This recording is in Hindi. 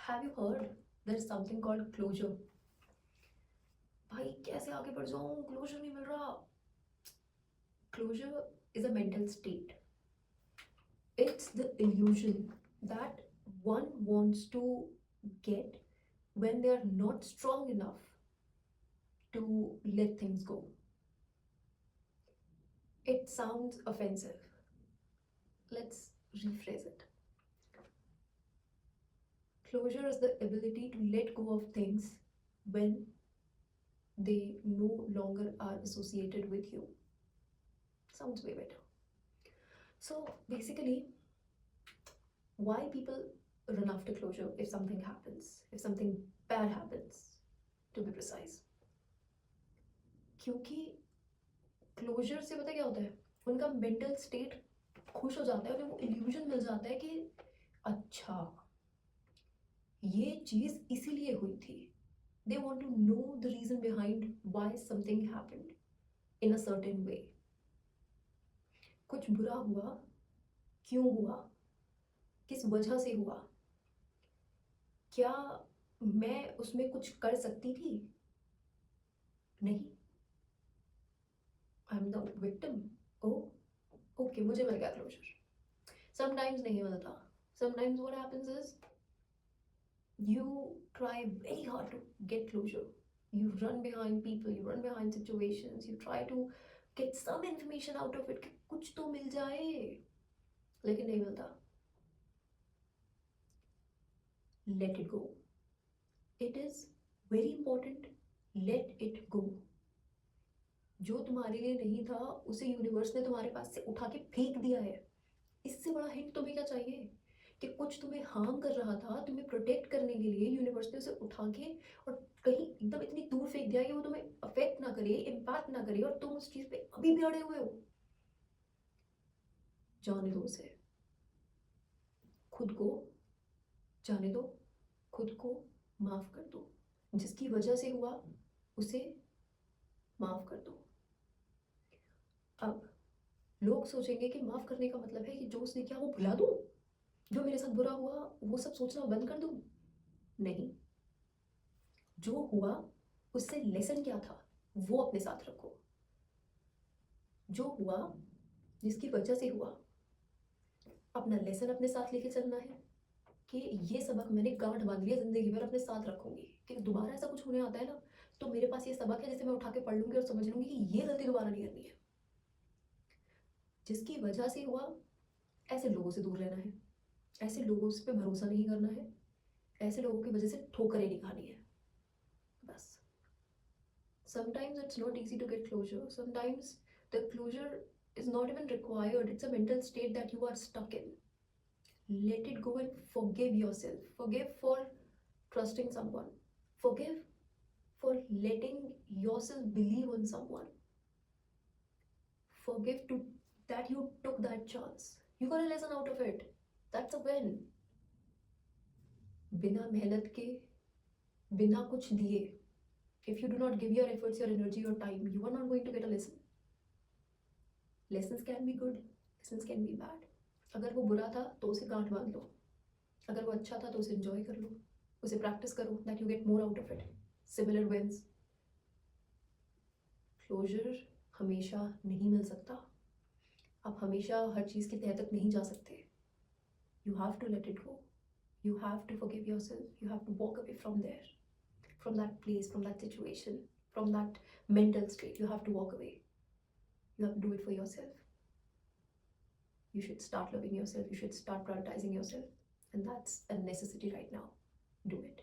Have you heard there is something called closure? भाई कैसे आगे बढ़ जाऊं, क्लोजर नहीं मिल रहा. Closure is a mental state. It's the illusion that one wants to get when they are not strong enough to let things go. It sounds offensive. Let's rephrase it. Closure is the ability to let go of things when they no longer are associated with you. Sounds way better. So basically, why people run after closure if something happens, if something bad happens, to be precise. क्योंकि क्लोजर से पता क्या होता है, उनका मेंटल स्टेट खुश हो जाता है, उन्हें वो इल्यूजन मिल जाता है कि अच्छा ये चीज इसीलिए हुई थी. They want to know the reason behind why something happened in a certain way. कुछ बुरा हुआ, क्यों हुआ, किस वजह से हुआ, क्या मैं उसमें कुछ कर सकती थी? नहीं. I am the victim. Oh okay, मुझे मिल गया क्लोजर. समटाइम्स नहीं मिलता. Sometimes what happens is you try very hard to get closure. You run behind people, you run behind situations, you try to get some information out of it कि कुछ तो मिल जाए, लेकिन नहीं मिलता. Let it go. It is very important. Let it go. जो तुम्हारे लिए नहीं था उसे यूनिवर्स ने तुम्हारे पास से उठा के फेंक दिया है. इससे बड़ा हिंट तुम्हें क्या चाहिए कि कुछ तुम्हें हार्म कर रहा था, तुम्हें प्रोटेक्ट करने के लिए यूनिवर्स ने उसे उठा के और कहीं एकदम इतनी दूर फेंक दिया कि वो तुम्हें अफेक्ट ना करे, इम्पैक्ट ना करे, और तुम उस चीज पे अभी भी अड़े हुए हो. जाने दो उसे. खुद को जाने दो. खुद को माफ कर दो. जिसकी वजह से हुआ उसे माफ कर दो. अब लोग सोचेंगे कि माफ करने का मतलब है कि जो उसने किया वो भुला दूं, जो मेरे साथ बुरा हुआ वो सब सोचना बंद कर दूं. नहीं. जो हुआ उससे लेसन क्या था वो अपने साथ रखो. जो हुआ, जिसकी वजह से हुआ, अपना लेसन अपने साथ लेके चलना है कि ये सबक मैंने गांठ बांध लिया, जिंदगी भर अपने साथ रखूंगी कि दोबारा ऐसा कुछ होने आता है ना तो मेरे पास ये सबक है जिसे मैं उठा के पढ़ लूंगी और समझ लूंगी कि ये गलती दोबारा नहीं करनी है. जिसकी वजह से हुआ, ऐसे लोगों से दूर रहना है. ऐसे लोगों पे भरोसा नहीं करना है. ऐसे लोगों की वजह से ठोकरें नहीं खानी है. बस. Sometimes it's not easy to get closure. Sometimes the closure is not even required. It's a mental state that you are stuck in. Let it go and forgive yourself. Forgive for trusting someone. Forgive for letting yourself believe on someone. Forgive to that you took that chance. You got a lesson out of it. That's a win. बिना मेहनत के, बिना कुछ दिए, if you do not give your efforts, your energy, your time, you are not going to get a lesson. Lessons can be good, lessons can be bad. अगर वो बुरा था तो उसे गांठ बांध लो. अगर वो अच्छा था तो उसे enjoy कर लो. उसे practice करो that you get more out of it. Similar wins. Closure हमेशा नहीं मिल सकता. आप हमेशा हर चीज़ की तह तक नहीं जा सकते. You have to let it go. You have to forgive yourself. You have to walk away from there, from that place, from that situation, from that mental state. You have to walk away. You have to do it for yourself. You should start loving yourself. You should start prioritizing yourself. And that's a necessity right now. Do it.